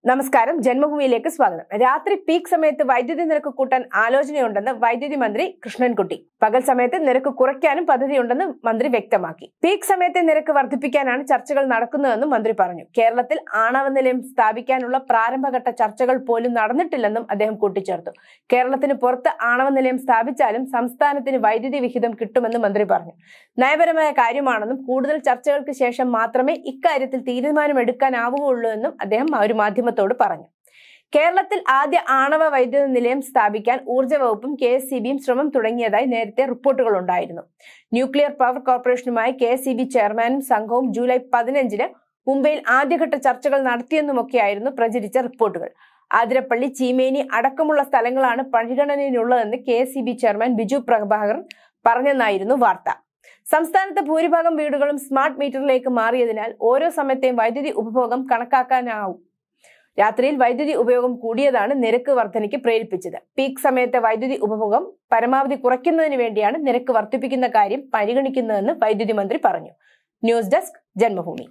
നമസ്കാരം, ജന്മഭൂമിയിലേക്ക് സ്വാഗതം. രാത്രി പീക്ക് സമയത്ത് വൈദ്യുതി നിരക്ക് കൂട്ടാൻ ആലോചനയുണ്ടെന്ന് വൈദ്യുതി മന്ത്രി കൃഷ്ണൻകുട്ടി. പകൽ സമയത്ത് നിരക്ക് കുറയ്ക്കാനും പദ്ധതിയുണ്ടെന്ന് മന്ത്രി വ്യക്തമാക്കി. പീക്ക് സമയത്തെ നിരക്ക് വർദ്ധിപ്പിക്കാനാണ് ചർച്ചകൾ നടക്കുന്നതെന്നും മന്ത്രി പറഞ്ഞു. കേരളത്തിൽ ആണവ നിലയം സ്ഥാപിക്കാനുള്ള പ്രാരംഭഘട്ട ചർച്ചകൾ പോലും നടന്നിട്ടില്ലെന്നും അദ്ദേഹം കൂട്ടിച്ചേർത്തു. കേരളത്തിന് പുറത്ത് ആണവ നിലയം സ്ഥാപിച്ചാലും സംസ്ഥാനത്തിന് വൈദ്യുതി വിഹിതം കിട്ടുമെന്ന് മന്ത്രി പറഞ്ഞു. നയപരമായ കാര്യമാണെന്നും കൂടുതൽ ചർച്ചകൾക്ക് ശേഷം മാത്രമേ ഇക്കാര്യത്തിൽ തീരുമാനമെടുക്കാനാവുകയുള്ളൂ എന്നും അദ്ദേഹം ഒരു മാധ്യമ പറഞ്ഞു. കേരളത്തിൽ ആദ്യ ആണവ വൈദ്യുത നിലയം സ്ഥാപിക്കാൻ ഊർജ്ജ വകുപ്പും KSEBയും ശ്രമം തുടങ്ങിയതായി നേരത്തെ റിപ്പോർട്ടുകൾ ഉണ്ടായിരുന്നു. ന്യൂക്ലിയർ പവർ കോർപ്പറേഷനുമായി KSEB ചെയർമാനും സംഘവും ജൂലൈ 15-ന് മുംബൈയിൽ ആദ്യഘട്ട ചർച്ചകൾ നടത്തിയെന്നുമൊക്കെയായിരുന്നു പ്രചരിച്ച റിപ്പോർട്ടുകൾ. ആതിരപ്പള്ളി, ചീമേനി അടക്കമുള്ള സ്ഥലങ്ങളാണ് പരിഗണനയിലുള്ളതെന്ന് KSEB ചെയർമാൻ ബിജു പ്രഭാകർ പറഞ്ഞെന്നായിരുന്നു വാർത്ത. സംസ്ഥാനത്ത് ഭൂരിഭാഗം വീടുകളും സ്മാർട്ട് മീറ്ററിലേക്ക് മാറിയതിനാൽ ഓരോ സമയത്തെയും വൈദ്യുതി ഉപഭോഗം കണക്കാക്കാനാവും. രാത്രിയിൽ വൈദ്യുതി ഉപയോഗം കൂടിയതാണ് നിരക്ക് വർധനയ്ക്ക് പ്രേരിപ്പിച്ചത്. പീക്ക് സമയത്തെ വൈദ്യുതി ഉപഭോഗം പരമാവധി കുറയ്ക്കുന്നതിന് വേണ്ടിയാണ് നിരക്ക് വർദ്ധിപ്പിക്കുന്ന കാര്യം പരിഗണിക്കുന്നതെന്ന് വൈദ്യുതി മന്ത്രി പറഞ്ഞു. News desk, Janmabhumi.